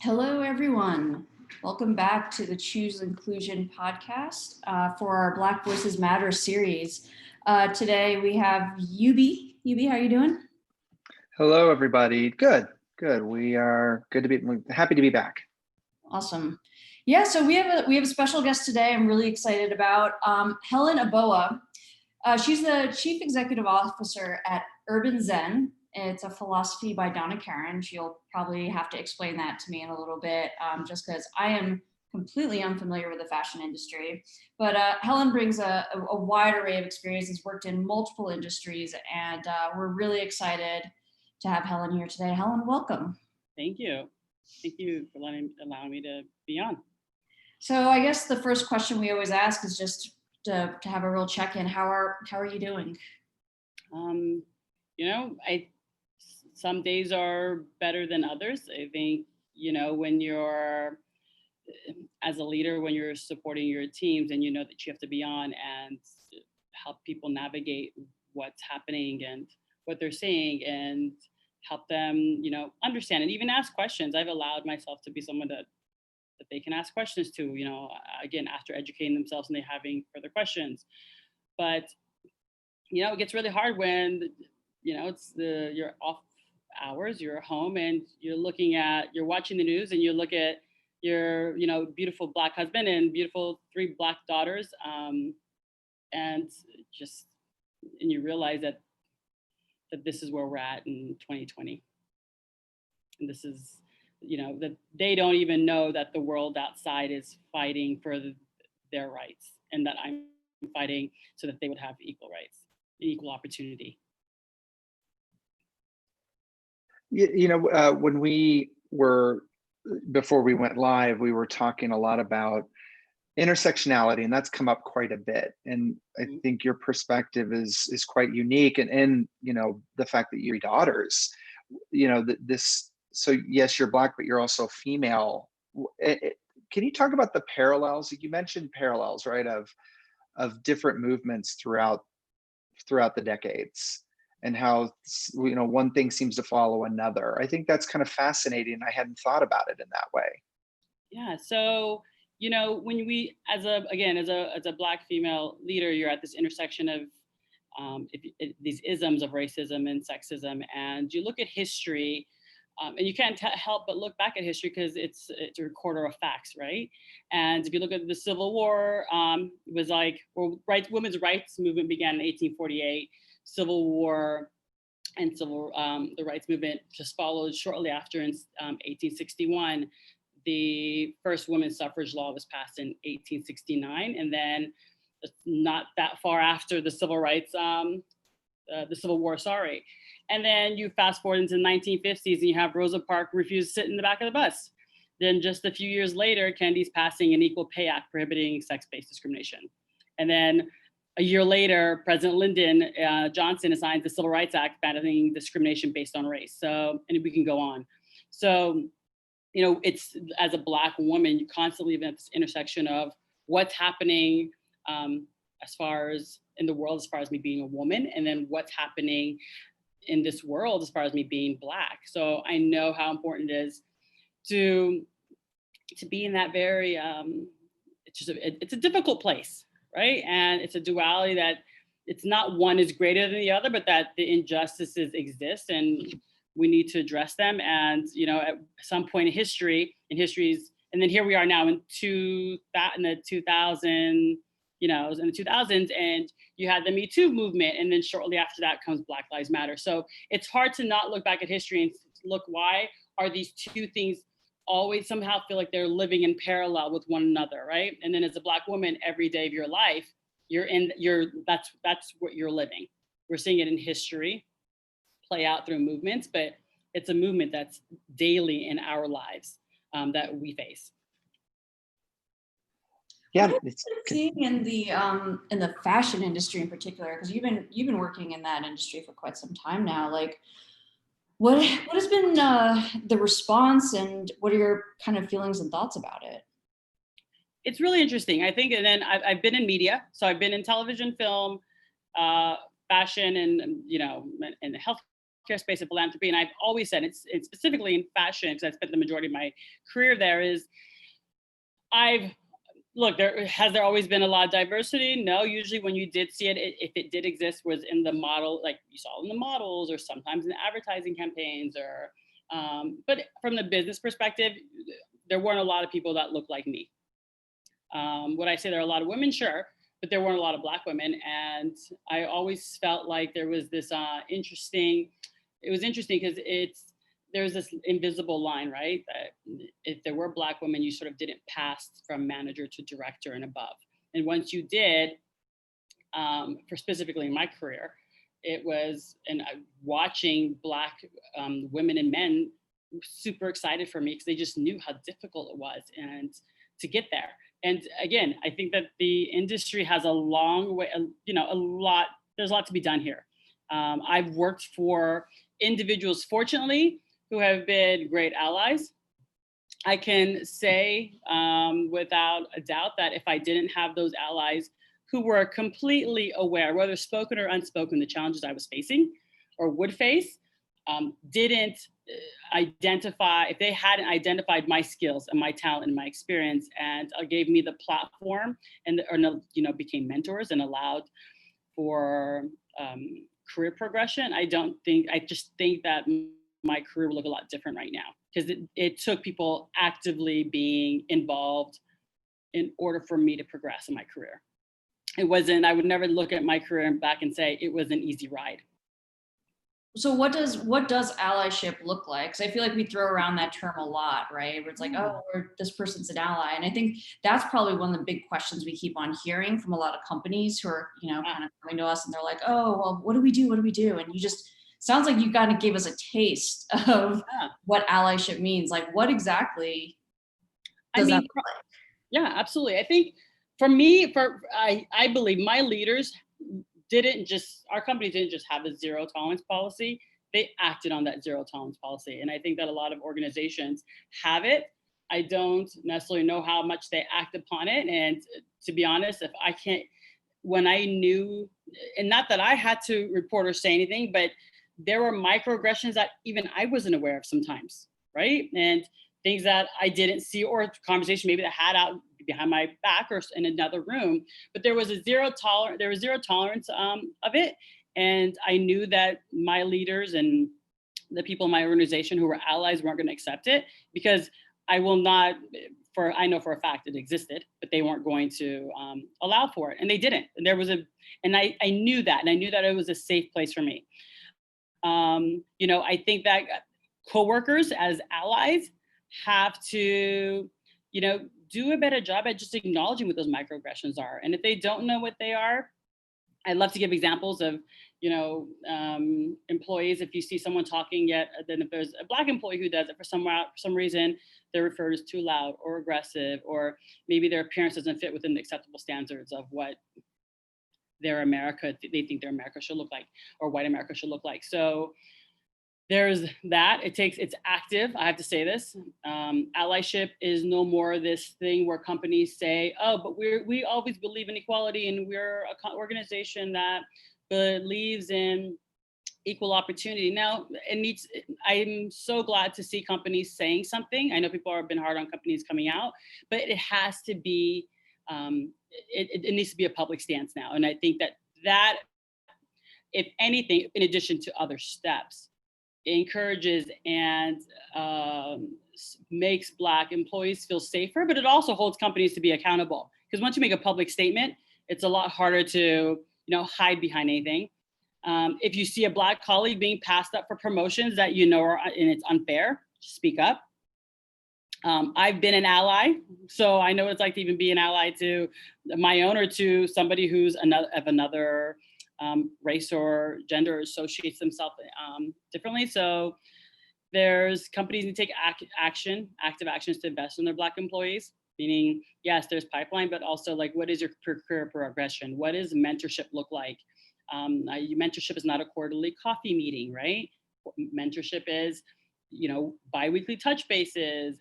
Hello, everyone. Welcome back to the Choose Inclusion podcast for our Black Voices Matter series. Today we have Yubi. Yubi, how are you doing? Hello, everybody. Good. We are happy to be back. Awesome. Yeah, so we have a special guest today. I'm really excited about Helen Aboah. She's the Chief Executive Officer at Urban Zen. It's a philosophy by Donna Karan. She'll probably have to explain that to me in a little bit, just because I am completely unfamiliar with the fashion industry. But Helen brings a wide array of experiences, worked in multiple industries, and we're really excited to have Helen here today. Helen, welcome. Thank you. Thank you for allowing me to be on. So I guess the first question we always ask is just to have a real check-in. How are you doing? Some days are better than others. I think, when you're as a leader, when you're supporting your teams and you know that you have to be on and help people navigate what's happening and what they're saying and help them, understand and even ask questions. I've allowed myself to be someone that they can ask questions to, again, after educating themselves and they're having further questions. But, it gets really hard when, it's your off hours, you're home and you're watching the news and you look at your, beautiful Black husband and beautiful 3 Black daughters. And you realize that this is where we're at in 2020. And this is, that they don't even know that the world outside is fighting for their rights and that I'm fighting so that they would have equal rights, equal opportunity. When before we went live, we were talking a lot about intersectionality, and that's come up quite a bit. And I think your perspective is quite unique. And the fact that you have 3 daughters, so yes, you're Black, but you're also female. Can you talk about the parallels? You mentioned parallels, right, of different movements throughout the decades and how, one thing seems to follow another. I think that's kind of fascinating. I hadn't thought about it in that way. Yeah. So, when we, as a Black female leader, you're at this intersection of these isms of racism and sexism, and you look at history, and you can't help but look back at history because it's a recorder of facts, right? And if you look at the Civil War, it was women's rights movement began in 1848. Civil War and the rights movement just followed shortly after in 1861. The first women's suffrage law was passed in 1869, and then not that far after the Civil War, sorry. And then you fast forward into the 1950s and you have Rosa Parks refuse to sit in the back of the bus. Then just a few years later, Kennedy's passing an Equal Pay Act prohibiting sex-based discrimination. And then a year later, President Lyndon Johnson signs the Civil Rights Act banning discrimination based on race. So, and we can go on. So, it's, as a Black woman, you constantly live at this intersection of what's happening as far as in the world, as far as me being a woman, and then what's happening in this world as far as me being Black. So I know how important it is to be in that very, it's a difficult place, right? And it's a duality that it's not one is greater than the other, but that the injustices exist and we need to address them. And, at some point in history, and then here we are now in the 2000s, and you had the Me Too movement, and then shortly after that comes Black Lives Matter. So it's hard to not look back at history and look, why are these two things always somehow feel like they're living in parallel with one another, right? And then as a Black woman, every day of your life, that's what you're living. We're seeing it in history play out through movements, but it's a movement that's daily in our lives that we face. Yeah, what are you seeing in the fashion industry in particular? Because you've been working in that industry for quite some time now. Like, what has been the response, and what are your kind of feelings and thoughts about it? It's really interesting, I think. And then I've been in media, so I've been in television, film, fashion, and and the healthcare space of philanthropy, and I've always said it's specifically in fashion, because I spent the majority of my career there, is look, has there always been a lot of diversity? No, usually when you did see it, if it did exist, was in the model, like you saw in the models, or sometimes in advertising campaigns, or but from the business perspective, there weren't a lot of people that looked like me. Would I say there are a lot of women? Sure, but there weren't a lot of Black women. And I always felt like there was this interesting because there's this invisible line, right? That if there were Black women, you sort of didn't pass from manager to director and above. And once you did, for specifically in my career, it was, and watching Black women and men super excited for me, because they just knew how difficult it was and to get there. And again, I think that the industry has a long way, there's a lot to be done here. I've worked for individuals, fortunately, who have been great allies. I can say without a doubt that if I didn't have those allies who were completely aware, whether spoken or unspoken, the challenges I was facing or would face, didn't identify, if they hadn't identified my skills and my talent and my experience, and gave me the platform became mentors and allowed for career progression, I just think that my career will look a lot different right now, because it took people actively being involved in order for me to progress in my career. I would never look at my career back and say it was an easy ride. So what does allyship look like? Because I feel like we throw around that term a lot, right? Where it's like, oh, this person's an ally. And I think that's probably one of the big questions we keep on hearing from a lot of companies who are, kind of coming to us, and they're like, oh, well, what do we do? What do we do? And sounds like you kind of gave us a taste of what allyship means. Like, what exactly does that look like? Yeah, absolutely. I think for me, I believe my leaders our company didn't just have a zero tolerance policy, they acted on that zero tolerance policy. And I think that a lot of organizations have it. I don't necessarily know how much they act upon it. And to be honest, when I knew, and not that I had to report or say anything, but there were microaggressions that even I wasn't aware of sometimes, right? And things that I didn't see, or conversation maybe that had out behind my back or in another room, but there was zero tolerance of it. And I knew that my leaders and the people in my organization who were allies weren't going to accept it, because I know for a fact it existed, but they weren't going to allow for it. And they didn't. And I knew that, and I knew that it was a safe place for me. I think that coworkers as allies have to, do a better job at just acknowledging what those microaggressions are. And if they don't know what they are, I'd love to give examples of, employees. If you see someone talking, then if there's a Black employee who does it for some reason, they're referred as too loud or aggressive, or maybe their appearance doesn't fit within the acceptable standards of what they think their America should look like, or white America should look like. So there's that. It's active. I have to say this. Allyship is no more this thing where companies say, oh, but we always believe in equality, and we're an organization that believes in equal opportunity. Now, I'm so glad to see companies saying something. I know people have been hard on companies coming out, but it has to be, it needs to be a public stance now. And I think that, if anything, in addition to other steps, encourages and makes Black employees feel safer, but it also holds companies to be accountable. Because once you make a public statement, it's a lot harder to hide behind anything. If you see a Black colleague being passed up for promotions that and it's unfair, speak up. I've been an ally, so I know what it's like to even be an ally to my own, or to somebody who's of another race or gender, or associates themselves differently. So there's companies that take active actions to invest in their Black employees, meaning, yes, there's pipeline, but also like, what is your career progression? What does mentorship look like? Mentorship is not a quarterly coffee meeting, right? Mentorship is, bi-weekly touch bases,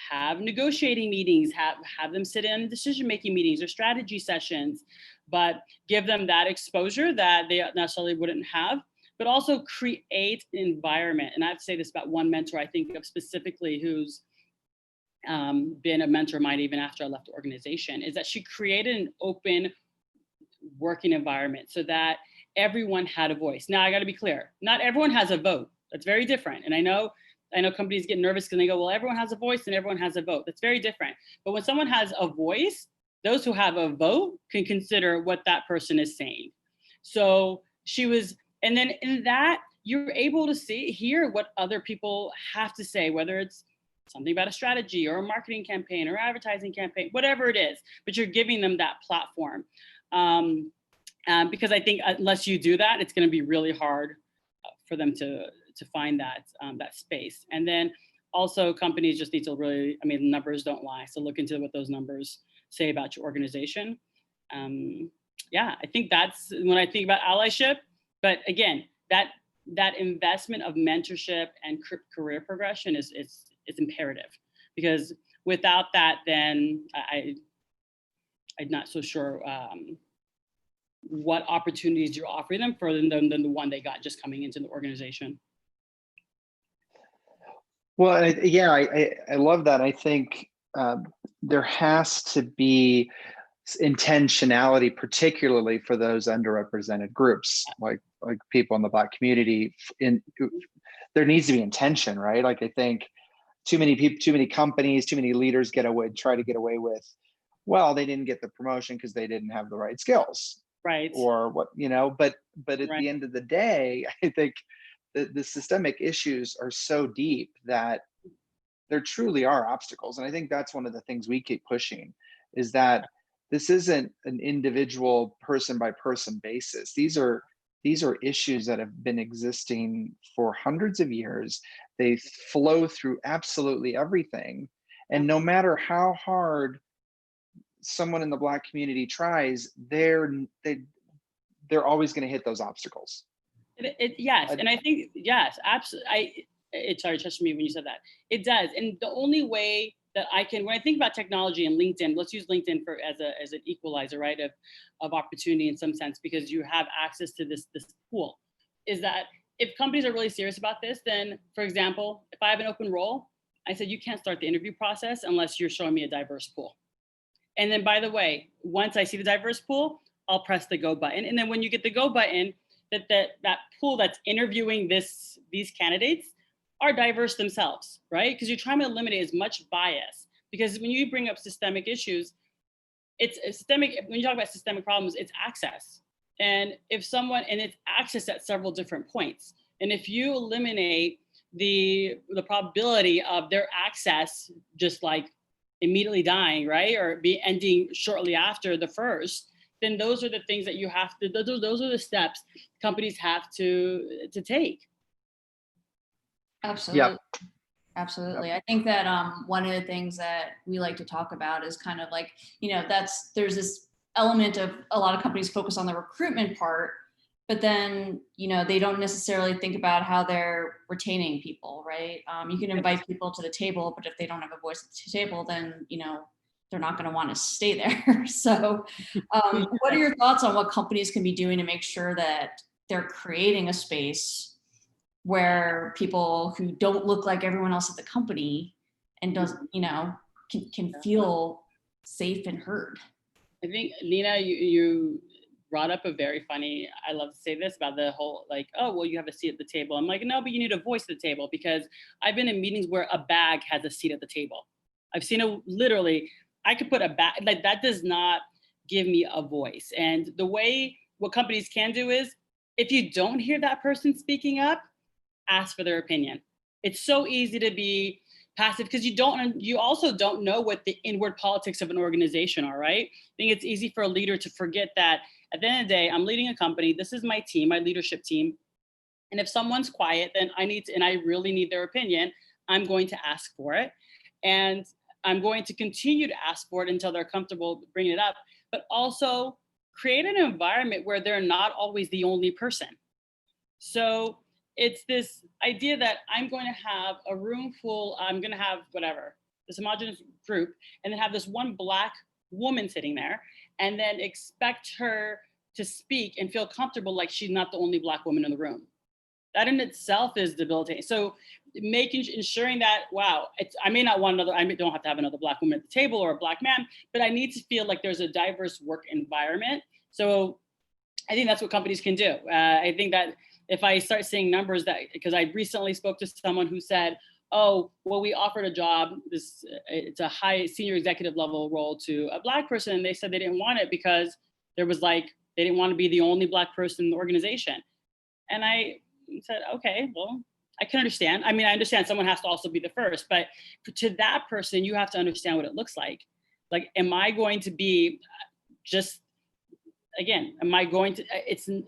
have negotiating meetings, have them sit in decision-making meetings or strategy sessions, but give them that exposure that they necessarily wouldn't have but also create an environment. And I have to say this about one mentor I think of specifically, who's been a mentor of mine even after I left the organization, is that she created an open working environment so that everyone had a voice. Now I got to be clear, not everyone has a vote. That's very different. And I know companies get nervous because they go, well, everyone has a voice and everyone has a vote. That's very different. But when someone has a voice, those who have a vote can consider what that person is saying. So she was, and then in that, you're able to hear what other people have to say, whether it's something about a strategy or a marketing campaign or advertising campaign, whatever it is, but you're giving them that platform. Because I think unless you do that, it's going to be really hard for them to find that space. And then also companies just need to really, I mean, numbers don't lie. So look into what those numbers say about your organization. Yeah, I think that's when I think about allyship. But again, that investment of mentorship and career progression is imperative, because without that, then I'm not so sure what opportunities you're offering them further than the one they got just coming into the organization. Well, I love that. I think there has to be intentionality, particularly for those underrepresented groups, like people in the Black community. There needs to be intention, right? Like I think too many people, too many companies, too many leaders try to get away with, well, they didn't get the promotion because they didn't have the right skills, right? Or what, but at right. the end of the day, I think the systemic issues are so deep that there truly are obstacles. And I think that's one of the things we keep pushing, is that this isn't an individual person by person basis. These are issues that have been existing for hundreds of years. They flow through absolutely everything. And no matter how hard someone in the Black community tries, they're always going to hit those obstacles. Yes, and I think, yes, absolutely. It touched me when you said that. It does. And the only way that when I think about technology and LinkedIn, let's use LinkedIn as an equalizer, right, of opportunity in some sense, because you have access to this pool, is that if companies are really serious about this, then, for example, if I have an open role, I said, you can't start the interview process unless you're showing me a diverse pool. And then, by the way, once I see the diverse pool, I'll press the go button. And then when you get the go button, that pool that's interviewing these candidates are diverse themselves, right? Because you're trying to eliminate as much bias. Because when you bring up systemic issues, it's systemic. When you talk about systemic problems, it's access. And it's access at several different points. And if you eliminate the probability of their access just like immediately dying, right, or be ending shortly after the first, then those are the things that you have to, those are the steps companies have to take. Absolutely. Yep. Absolutely. I think that one of the things that we like to talk about is kind of like, there's this element of a lot of companies focus on the recruitment part, but then, they don't necessarily think about how they're retaining people, right? You can invite people to the table, but if they don't have a voice at the table, then, they're not going to want to stay there. So what are your thoughts on what companies can be doing to make sure that they're creating a space where people who don't look like everyone else at the company and can feel safe and heard? I think, Nina, you brought up a very funny, I love to say this about the whole, like, oh, well, you have a seat at the table. I'm like, no, but you need a voice at the table, because I've been in meetings where a bag has a seat at the table. I've seen literally, I could put a bag, like that does not give me a voice. And what companies can do is, if you don't hear that person speaking up, ask for their opinion. It's so easy to be passive because you also don't know what the inward politics of an organization are, right? I think it's easy for a leader to forget that at the end of the day, I'm leading a company. This is my team, my leadership team. And if someone's quiet, then I really need their opinion, I'm going to ask for it. And I'm going to continue to ask for it until they're comfortable bringing it up, but also create an environment where they're not always the only person. So it's this idea that I'm going to have a room full, I'm going to have this homogenous group, and then have this one Black woman sitting there, and then expect her to speak and feel comfortable like she's not the only Black woman in the room. that in itself is debilitating. So ensuring that, wow, I may not want don't have to have another Black woman at the table or a Black man, but I need to feel like there's a diverse work environment. So I think that's what companies can do. I think that if I start seeing numbers because I recently spoke to someone who said, oh, well, we offered a job, it's a high senior executive level role to a Black person. And they said they didn't want it because they didn't want to be the only Black person in the organization. And I said, okay, well, I can understand. I mean, I understand someone has to also be the first, but to that person, you have to understand what it looks like. Like, am I going to be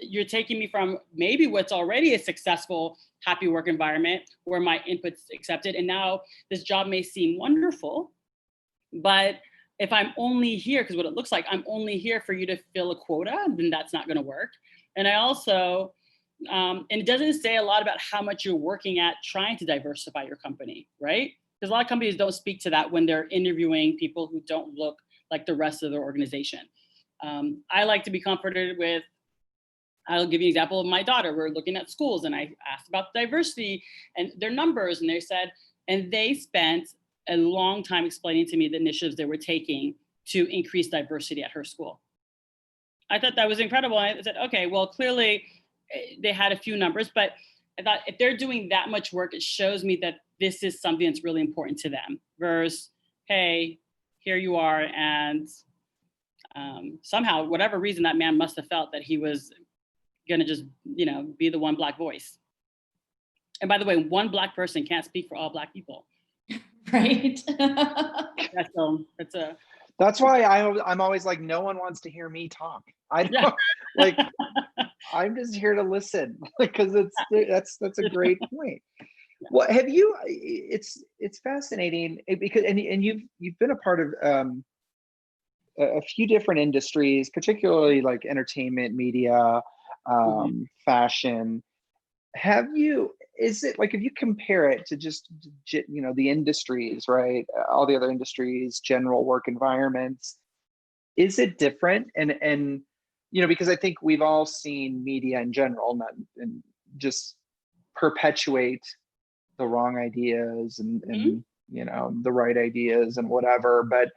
you're taking me from maybe what's already a successful, happy work environment where my input's accepted. And now this job may seem wonderful, but if I'm only here, because what it looks like, I'm only here for you to fill a quota, then that's not going to work. And I also, and it doesn't say a lot about how much you're working at trying to diversify your company, right? Because a lot of companies don't speak to that when they're interviewing people who don't look like the rest of their organization. I like to be comforted with, I'll give you an example of my daughter. We're looking at schools and I asked about diversity and their numbers, and they spent a long time explaining to me the initiatives they were taking to increase diversity at her school. I thought that was incredible. I said, okay, well, clearly they had a few numbers, but I thought if they're doing that much work, it shows me that this is something that's really important to them versus, hey, here you are. And somehow, whatever reason, that man must have felt that he was going to just, be the one Black voice. And by the way, one Black person can't speak for all Black people. Right. That's why I'm always like, no one wants to hear me talk. I don't like. I'm just here to listen because that's a great point. Well, have you? It's fascinating because and you've been a part of a few different industries, particularly like entertainment, media, fashion. Is it like, if you compare it to just, the industries, right? All the other industries, general work environments, is it different? And because I think we've all seen media in general and just perpetuate the wrong ideas and the right ideas and whatever, but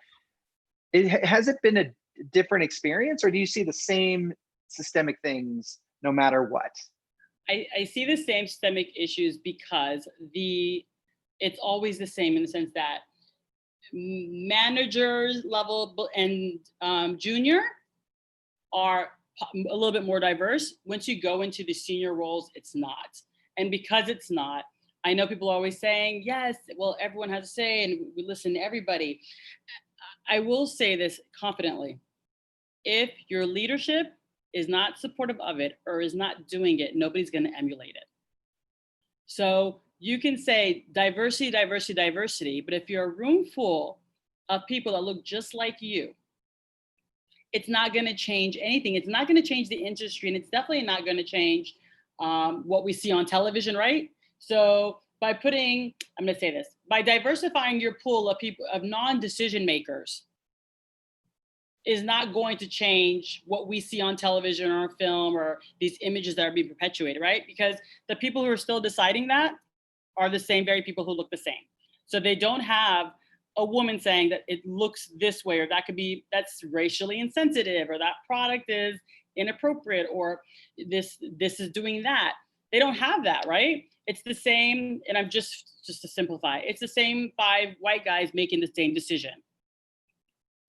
has it been a different experience, or do you see the same systemic things no matter what? I see the same systemic issues because it's always the same in the sense that managers level and junior are a little bit more diverse. Once you go into the senior roles, it's not. And because it's not, I know people are always saying, yes, well, everyone has a say and we listen to everybody. I will say this confidently. If your leadership is not supportive of it or is not doing it, nobody's going to emulate it. So you can say diversity, diversity, diversity, but if you're a room full of people that look just like you, it's not going to change anything. It's not going to change the industry, and it's definitely not going to change what we see on television, right? So by diversifying your pool of people, of non-decision makers, is not going to change what we see on television or film or these images that are being perpetuated, right? Because the people who are still deciding that are the same very people who look the same. So they don't have a woman saying that it looks this way, or that's racially insensitive, or that product is inappropriate, or this is doing that. They don't have that, right? It's the same, and I'm just to simplify, it's the same 5 white guys making the same decision.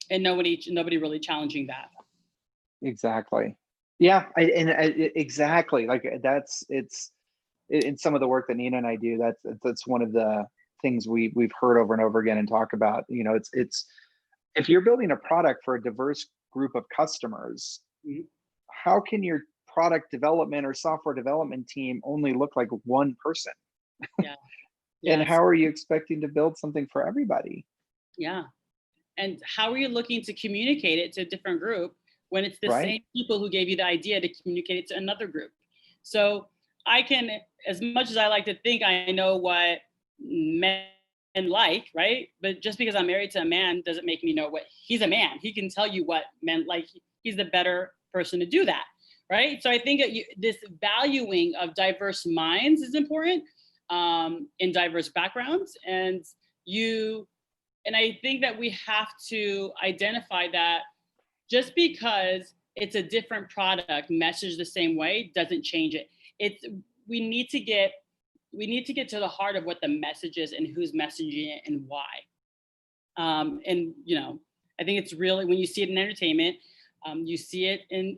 And nobody really challenging that. Exactly. Yeah, exactly. Like it's in some of the work that Nina and I do. That's one of the things we've heard over and over again and talk about. It's if you're building a product for a diverse group of customers, how can your product development or software development team only look like one person? Yeah. And how are you expecting to build something for everybody? Yeah. And how are you looking to communicate it to a different group when it's the same people who gave you the idea to communicate it to another group? So I can, as much as I like to think I know what men like, right? But just because I'm married to a man doesn't make me know what he's a man. He can tell you what men like. He's the better person to do that, right? So I think this valuing of diverse minds is important, in diverse backgrounds. And I think that we have to identify that just because it's a different product messaged the same way doesn't change it. We need to get to the heart of what the message is and who's messaging it and why. And I think it's really, when you see it in entertainment, you see it in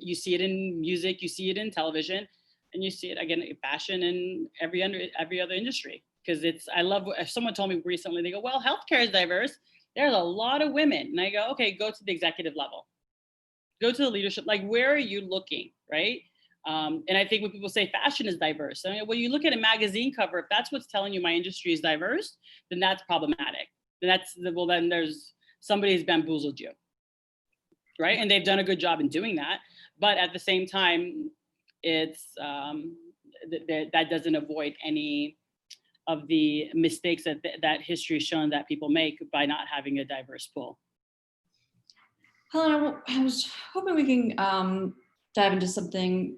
music, you see it in television, and you see it again in fashion and every other industry. Because I love, if someone told me recently, they go, well, healthcare is diverse. There's a lot of women. And I go, okay, go to the executive level. Go to the leadership. Like, where are you looking, right? And I think when people say fashion is diverse, I mean, when you look at a magazine cover, if that's what's telling you my industry is diverse, then that's problematic. Then there's somebody's bamboozled you, right? And they've done a good job in doing that. But at the same time, it's that doesn't avoid any of the mistakes that history has shown that people make by not having a diverse pool. Helen, I was hoping we can dive into something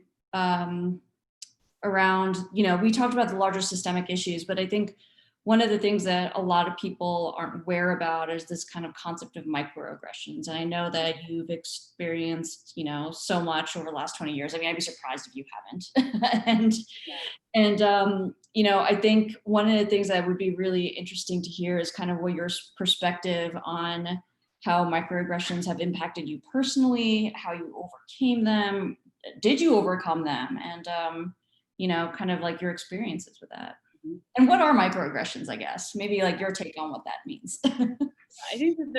around, we talked about the larger systemic issues, but I think one of the things that a lot of people aren't aware about is this kind of concept of microaggressions. And I know that you've experienced, so much over the last 20 years. I mean, I'd be surprised if you haven't. And I think one of the things that would be really interesting to hear is kind of what your perspective on how microaggressions have impacted you personally, how you overcame them, did you overcome them? And, kind of like your experiences with that. And what are microaggressions, I guess? Maybe like your take on what that means. I think that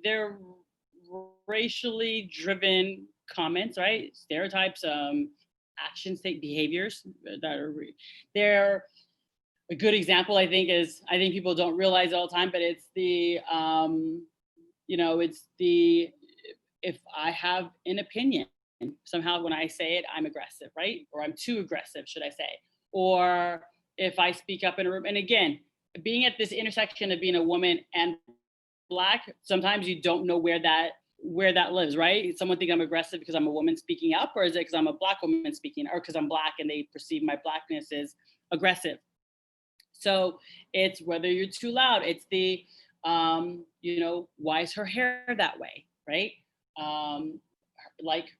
they're racially driven comments, right? Stereotypes, actions, behaviors they're a good example, I think people don't realize it all the time, but it's if I have an opinion, somehow when I say it, I'm aggressive, right? Or I'm too aggressive, should I say? Or if I speak up in a room, and again, being at this intersection of being a woman and Black, sometimes you don't know where that lives, right? Someone think I'm aggressive because I'm a woman speaking up, or is it because I'm a Black woman speaking, or because I'm Black and they perceive my Blackness as aggressive? So it's whether you're too loud. It's the, why is her hair that way, right? Like,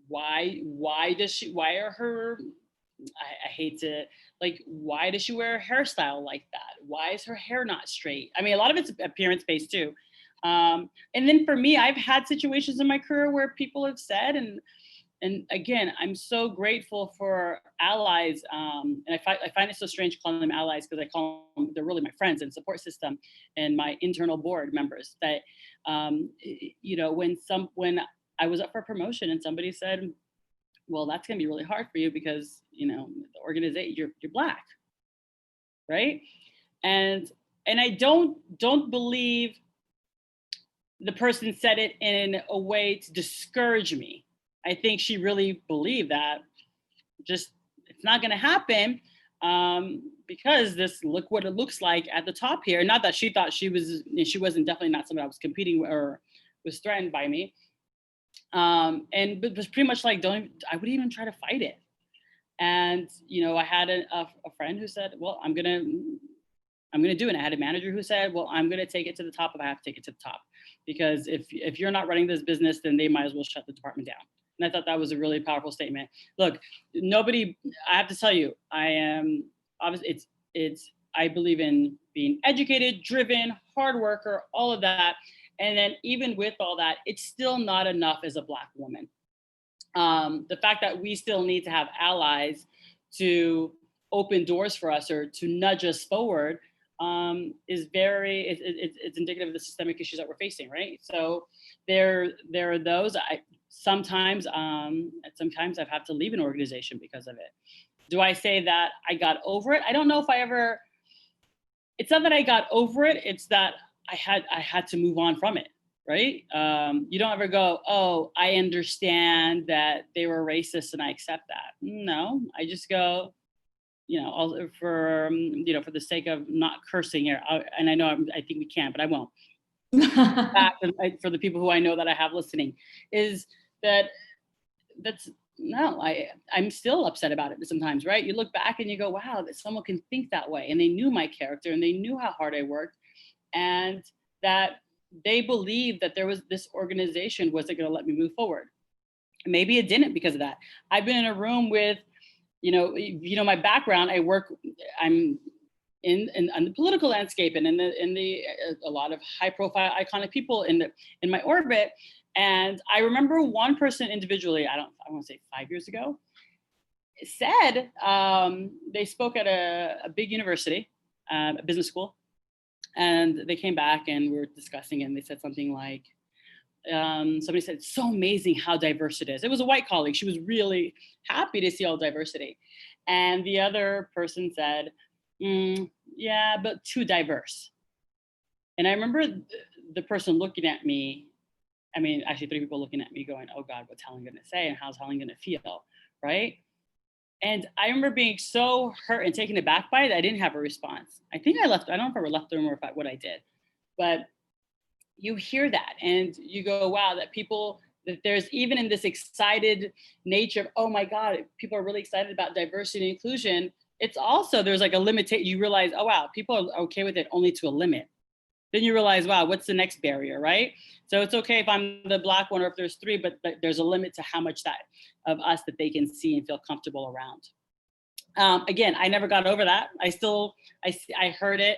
why are her, I hate to, like, why does she wear a hairstyle like that? Why is her hair not straight? I mean, a lot of it's appearance based too. And then for me, I've had situations in my career where people have said, and again, I'm so grateful for allies. And I find it so strange calling them allies, because I call them, they're really my friends and support system and my internal board members that, when I was up for promotion and somebody said, well, that's going to be really hard for you because, the organization, you're Black, right? And I don't believe the person said it in a way to discourage me. I think she really believed that just it's not going to happen because look what it looks like at the top here. Not that she thought she wasn't definitely not someone I was competing with or was threatened by me. But it was pretty much like, I wouldn't even try to fight it. And, I had a friend who said, well, I'm going to do it. And I had a manager who said, well, I'm going to take it to the top if I have to take it to the top, because if you're not running this business, then they might as well shut the department down. And I thought that was a really powerful statement. Look, I have to tell you, I am, obviously I believe in being educated, driven, hard worker, all of that. And then even with all that, it's still not enough as a Black woman. The fact that we still need to have allies to open doors for us or to nudge us forward is it's indicative of the systemic issues that we're facing, right? So there are those. Sometimes I've had to leave an organization because of it. Do I say that I got over it? I don't know if it's not that I got over it, it's that I had to move on from it, right? You don't ever go, oh, I understand that they were racist and I accept that. No, I just go, for the sake of not cursing here, and I think we can, but I won't. For the people who I know that I have listening, is that's no, I'm still upset about it sometimes, right? You look back and you go, wow, that someone can think that way. And they knew my character and they knew how hard I worked, and that they believed that there was this organization wasn't going to let me move forward. Maybe it didn't because of that. I've been in a room with, my background. I'm in the political landscape and in the a lot of high profile iconic people in my orbit. And I remember one person individually, I want to say 5 years ago, said, they spoke at a big university, a business school, and they came back and we were discussing, and they said something like, somebody said, it's so amazing how diverse it is. It was a white colleague. She was really happy to see all diversity. And the other person said, yeah, but too diverse. And I remember the person looking at me, actually 3 people looking at me going, oh God, what's Helen gonna say? And how's Helen gonna feel, right? And I remember being so hurt and taken aback by it, I didn't have a response. I think I don't know if I left the room or what I did, but you hear that and you go, wow, that there's even in this excited nature of, oh my God, people are really excited about diversity and inclusion. It's also, there's like a limitation. You realize, oh wow, people are okay with it only to a limit. Then you realize, wow, what's the next barrier, right? So it's okay if I'm the Black one or if there's 3, but there's a limit to how much that of us that they can see and feel comfortable around. Again, I never got over that. I heard it.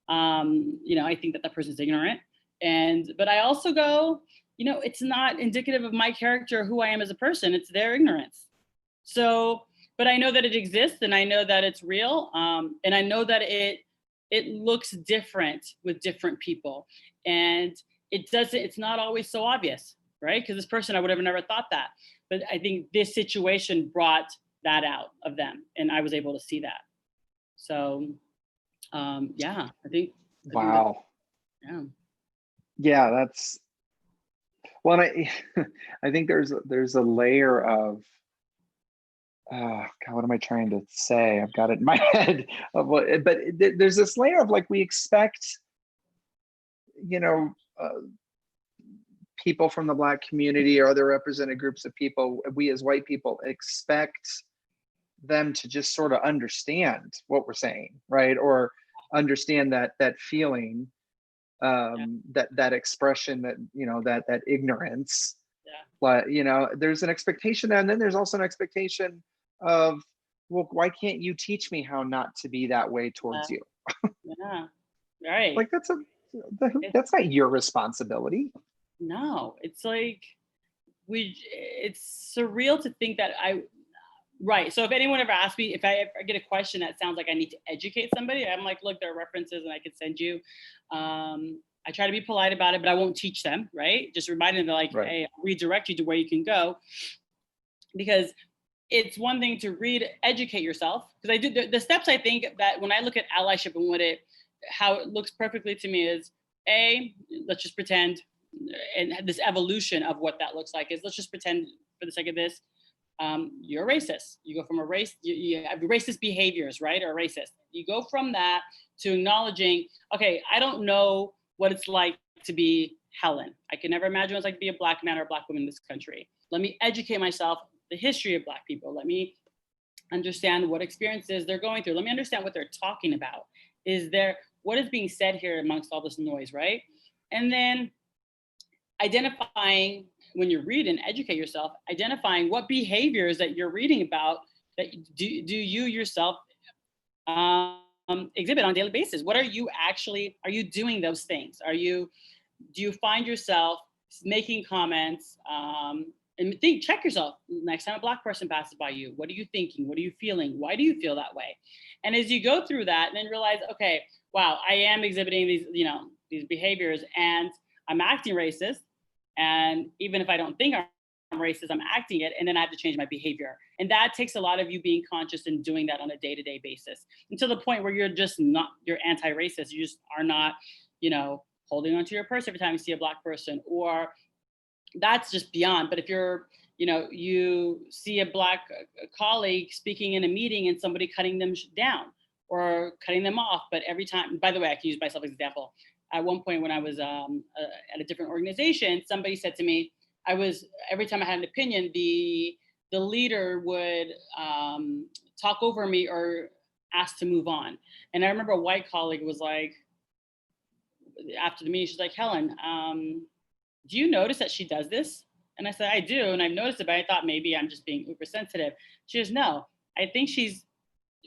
I think that person's ignorant. But I also go, it's not indicative of my character or who I am as a person. It's their ignorance. So, but I know that it exists and I know that it's real. And I know that it looks different with different people. And it's not always so obvious, right? Because this person, I would have never thought that. But I think this situation brought that out of them and I was able to see that. So, yeah, I think. Wow. Yeah. Yeah, that's, well, I think there's a layer of, God, what am I trying to say? I've got it in my head of what, but there's this layer of like, we expect, people from the Black community or other represented groups of people, we as white people expect them to just sort of understand what we're saying, right? Or understand that feeling, that expression, that ignorance. But there's an expectation there, and then there's also an expectation of, well, why can't you teach me how not to be that way towards you? Yeah, right. Like that's not your responsibility. No, it's like it's surreal to think that right. So if anyone ever asks me, if I ever get a question that sounds like I need to educate somebody, I'm like, look, there are references and I could send you. I try to be polite about it, but I won't teach them, right? Just reminding them like, right. Hey, I'll redirect you to where you can go. Because it's one thing to educate yourself. Because I do the steps, I think that when I look at allyship and how it looks perfectly to me is, let's just pretend, and this evolution of what that looks like is, let's just pretend for the sake of this, you're racist. You go from a race, you have racist behaviors, right? Or racist. You go from that to acknowledging, okay, I don't know what it's like to be Helen. I can never imagine what it's like to be a Black man or a Black woman in this country. Let me educate myself, the history of Black people. Let me understand what experiences they're going through. Let me understand what they're talking about. What is being said here amongst all this noise, right? And then identifying, when you read and educate yourself, identifying what behaviors that you're reading about that do you yourself exhibit on a daily basis. What are you doing those things? Do you find yourself making comments, and check yourself next time a Black person passes by you. What are you thinking? What are you feeling? Why do you feel that way? And as you go through that, then realize, okay, wow, I am exhibiting these behaviors and I'm acting racist. And even if I don't think I'm racist, I'm acting it, and then I have to change my behavior. And that takes a lot of you being conscious and doing that on a day-to-day basis, until the point where you're anti-racist. You just are not, holding onto your purse every time you see a Black person, or that's just beyond. But if you're, you see a Black colleague speaking in a meeting and somebody cutting them down or cutting them off, but every time, by the way, I can use myself as an example. At one point when I was at a different organization, somebody said to me, every time I had an opinion, the the leader would talk over me or ask to move on. And I remember a white colleague was like, after the meeting, she's like, Helen, do you notice that she does this? And I said, I do. And I've noticed it, but I thought maybe I'm just being uber sensitive. She goes, no, I think she's,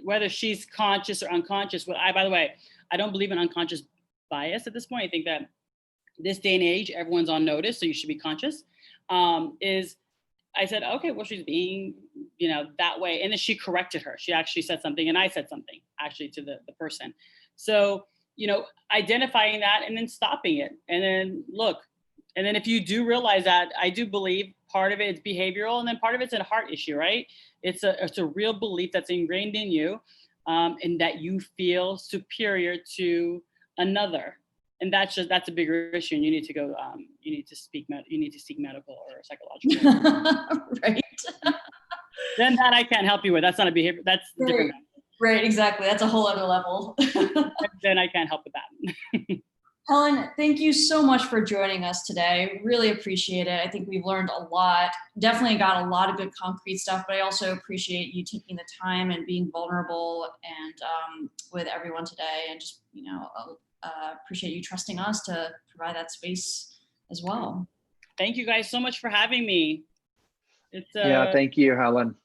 whether she's conscious or unconscious, by the way, I don't believe in unconscious bias at this point. I think that this day and age, everyone's on notice, so you should be conscious. I said, okay, well, she's being, that way. And then she corrected her. She actually said something, and I said something actually to the person. So, identifying that and then stopping it. And then look, and then if you do realize that, I do believe part of it is behavioral, and then part of it's a heart issue, right? It's a real belief that's ingrained in you, and that you feel superior to another. And that's a bigger issue, and you need to go. You need to seek medical or psychological. Right. Then that I can't help you with. That's not a behavior. That's right. different. Right. Exactly. That's a whole other level. Then I can't help with that. Helen, thank you so much for joining us today. Really appreciate it. I think we've learned a lot. Definitely got a lot of good concrete stuff, but I also appreciate you taking the time and being vulnerable and with everyone today, and just appreciate you trusting us to provide that space as well. Thank you guys so much for having me. Yeah, thank you, Helen.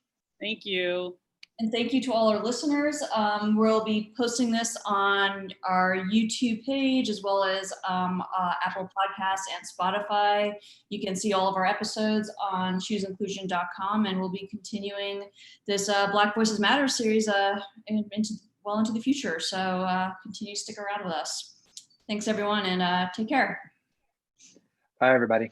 Thank you. And thank you to all our listeners. We'll be posting this on our YouTube page, as well as Apple Podcasts and Spotify. You can see all of our episodes on chooseinclusion.com, and we'll be continuing this Black Voices Matter series into the future. So continue to stick around with us. Thanks, everyone, and take care. Bye, everybody.